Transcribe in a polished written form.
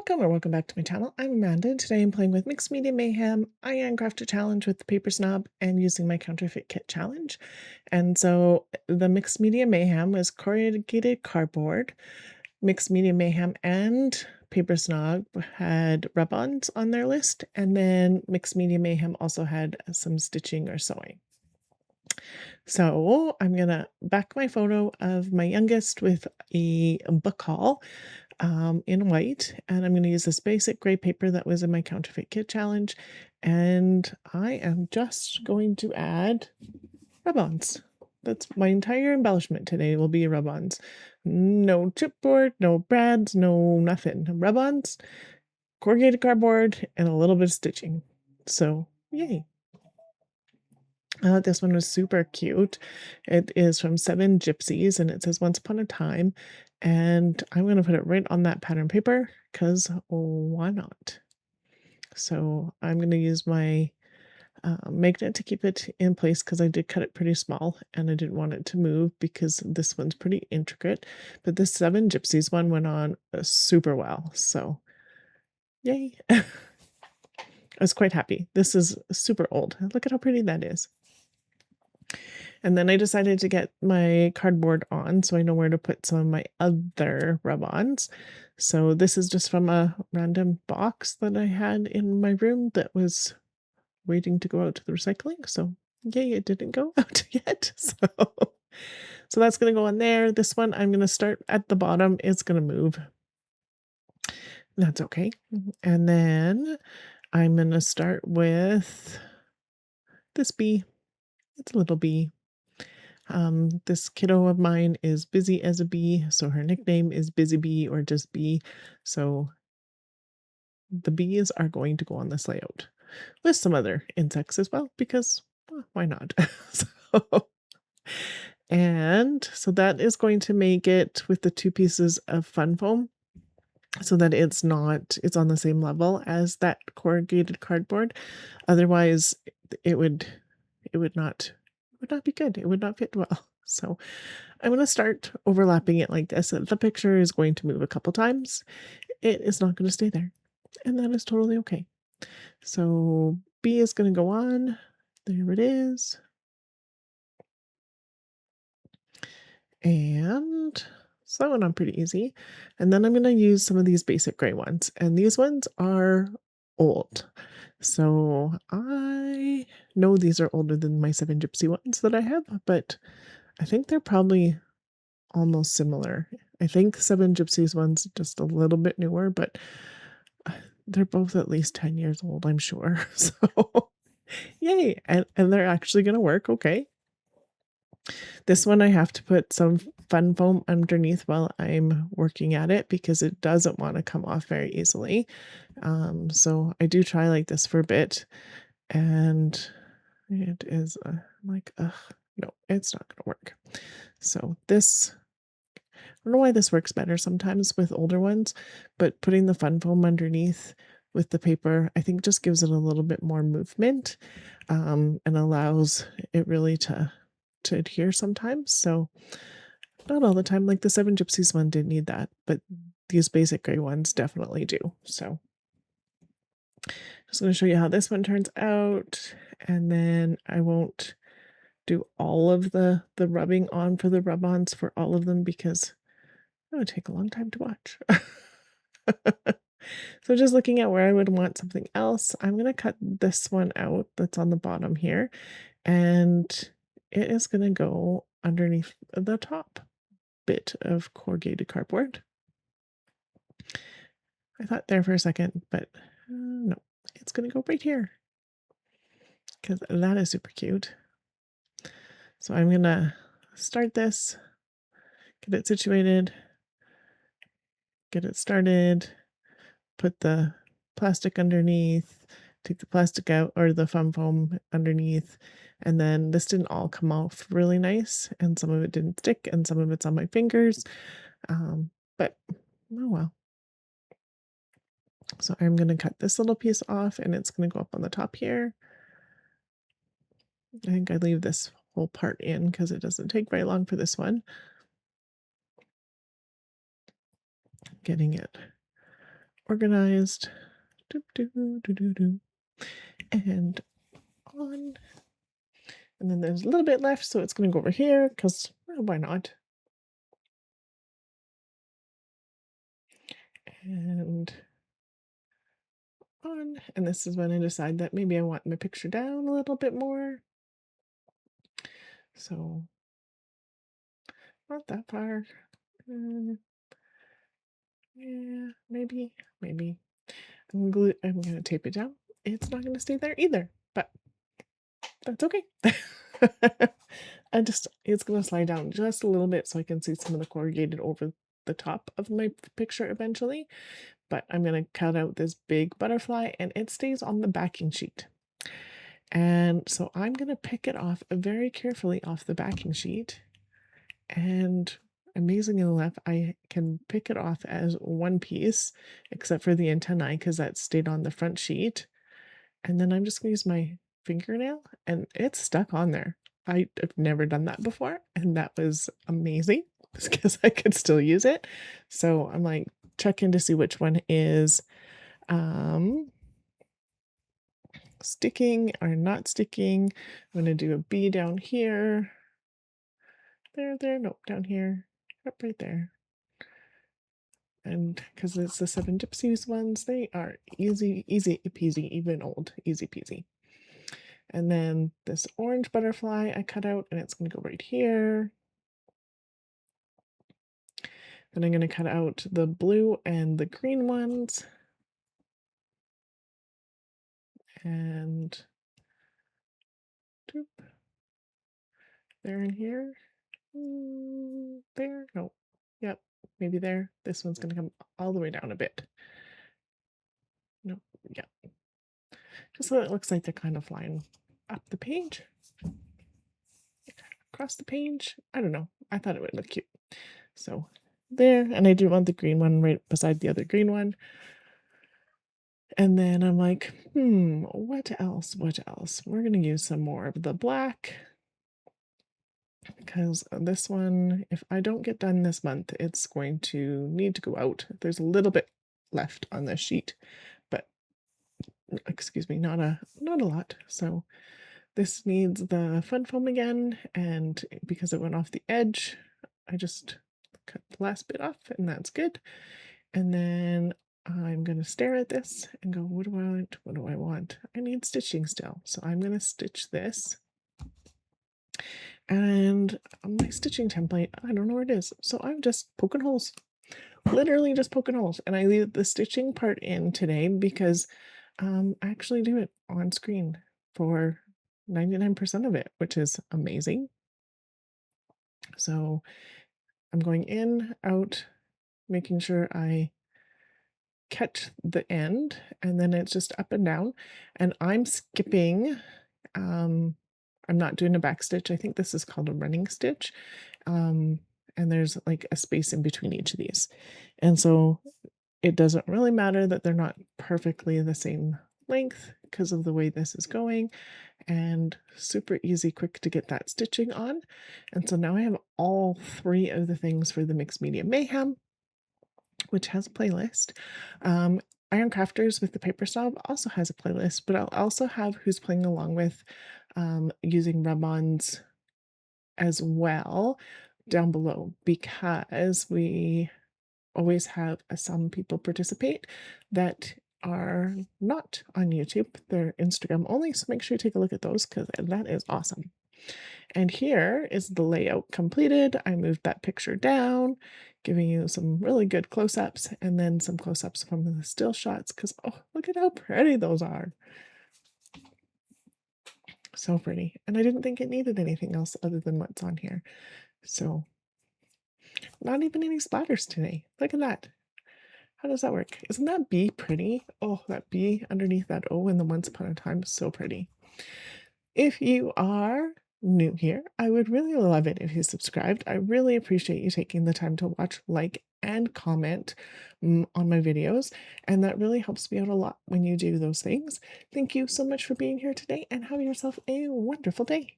Welcome back to my channel. I'm Amanda. Today I'm playing with Mixed Media Mayhem, Iron Crafter Challenge with the Paper Snob, and using my Counterfeit Kit Challenge. And so the Mixed Media Mayhem was corrugated cardboard. Mixed Media Mayhem and Paper Snob had Rubons on their list, and then Mixed Media Mayhem also had some stitching or sewing. So I'm gonna back my photo of my youngest with a book haul in white, and I'm going to use this basic gray paper that was in my Counterfeit Kit Challenge, and I am just going to add rubons. That's my entire embellishment today will be rubons. No chipboard, no brads, no nothing. Rubons, corrugated cardboard, and a little bit of stitching. So, yay. I thought this one was super cute. It is from Seven Gypsies, and it says Once Upon a Time. And I'm going to put it right on that pattern paper because why not? So I'm going to use my magnet to keep it in place because I did cut it pretty small and I didn't want it to move because this one's pretty intricate. But this Seven Gypsies one went on super well. So yay. I was quite happy. This is super old. Look at how pretty that is. And then I decided to get my cardboard on so I know where to put some of my other rub-ons. So this is just from a random box that I had in my room that was waiting to go out to the recycling. So yay, it didn't go out yet. So that's going to go on there. This one I'm going to start at the bottom. It's going to move. That's okay. And then I'm going to start with this bee. It's a little bee. This kiddo of mine is busy as a bee, so her nickname is Busy Bee or just Bee. So the bees are going to go on this layout with some other insects as well, because well, why not? And so that is going to make it with the two pieces of fun foam so that it's on the same level as that corrugated cardboard. Otherwise it would not be good. It would not fit well. So I'm going to start overlapping it like this. The picture is going to move a couple times. It is not going to stay there. And that is totally okay. So B is going to go on. There it is. And so that went on pretty easy. And then I'm going to use some of these basic gray ones. And these ones are old. So I know these are older than my Seven Gypsy ones that I have, but I think they're probably almost similar. I think Seven Gypsies one's just a little bit newer, but they're both at least 10 years old, I'm sure. So yay. And they're actually going to work. Okay. This one I have to put some fun foam underneath while I'm working at it because it doesn't want to come off very easily. So I do try like this for a bit, and it is like, no, it's not going to work. So this, I don't know why this works better sometimes with older ones, but putting the fun foam underneath with the paper, I think just gives it a little bit more movement, and allows it really to adhere sometimes. So not all the time, like the Seven Gypsies one didn't need that, but these basic gray ones definitely do. So just going to show you how this one turns out, and then I won't do all of the rubbing on for the rub-ons for all of them because it would take a long time to watch. So just looking at where I would want something else, I'm going to cut this one out that's on the bottom here, and it is going to go underneath the top bit of corrugated cardboard. I thought there for a second, but no, it's going to go right here because that is super cute. So I'm going to start this, get it situated, get it started, put the plastic underneath, take the plastic out or the fun foam underneath, and then this didn't all come off really nice, and some of it didn't stick, and some of it's on my fingers, but oh well. So I'm going to cut this little piece off, and it's going to go up on the top here. I think I leave this whole part in because it doesn't take very long for this one. Getting it organized. Doo, doo, doo, doo, doo. And on. And then there's a little bit left, so it's going to go over here because why not? And on. And this is when I decide that maybe I want my picture down a little bit more. So not that far. Yeah, maybe. I'm gonna tape it down. It's not gonna stay there either, but that's okay. It's gonna slide down just a little bit so I can see some of the corrugated over the top of my picture eventually. But I'm gonna cut out this big butterfly and it stays on the backing sheet. And so I'm gonna pick it off very carefully off the backing sheet. And amazingly enough, I can pick it off as one piece, except for the antennae, because that stayed on the front sheet. And then I'm just gonna use my fingernail, and it's stuck on there. I've never done that before, and that was amazing because I could still use it. So I'm like checking to see which one is sticking or not sticking. I'm gonna do a B down here. There, nope, down here, up right there. And because it's the 7 Gypsies ones, they are easy peasy, even old, easy peasy. And then this orange butterfly I cut out, and it's going to go right here. Then I'm going to cut out the blue and the green ones. And doop, they're in here. There, no, yep, maybe there. This one's going to come all the way down a bit. No, yeah. Just so it looks like they're kind of flying up the page. Across the page. I don't know. I thought it would look cute. So there, and I didn't want the green one right beside the other green one. And then I'm like, what else? We're going to use some more of the black because this one, if I don't get done this month, it's going to need to go out. There's a little bit left on this sheet, but excuse me, not a lot. So this needs the fun foam again, and because it went off the edge, I just cut the last bit off, and that's good. And then I'm going to stare at this and go, what do I want? What do I want? I need stitching still. So I'm going to stitch this. And my stitching template, I don't know where it is. So I'm just poking holes, literally just poking holes. And I leave the stitching part in today because I actually do it on screen for 99% of it, which is amazing. So I'm going in, out, making sure I catch the end, and then it's just up and down. And I'm skipping, I'm not doing a back stitch. I think this is called a running stitch. And there's like a space in between each of these. And so it doesn't really matter that they're not perfectly the same length because of the way this is going, and super easy, quick to get that stitching on. And so now I have all 3 of the things for the Mixed Media Mayhem, which has a playlist. Iron Crafters with the paper style also has a playlist, but I'll also have Who's Playing Along With using Rubons as well down below, because we always have some people participate that are not on YouTube. They're Instagram only, so make sure you take a look at those because that is awesome. And here is the layout completed. I moved that picture down, giving you some really good close-ups, and then some close-ups from the still shots because, oh, look at how pretty those are. So pretty. And I didn't think it needed anything else other than what's on here. So not even any splatters today. Look at that. How does that work? Isn't that B pretty? Oh, that B underneath that O in the Once Upon a Time is so pretty. If you are new here, I would really love it if you subscribed. I really appreciate you taking the time to watch, like, and comment on my videos, and that really helps me out a lot when you do those things. Thank you so much for being here today, and have yourself a wonderful day.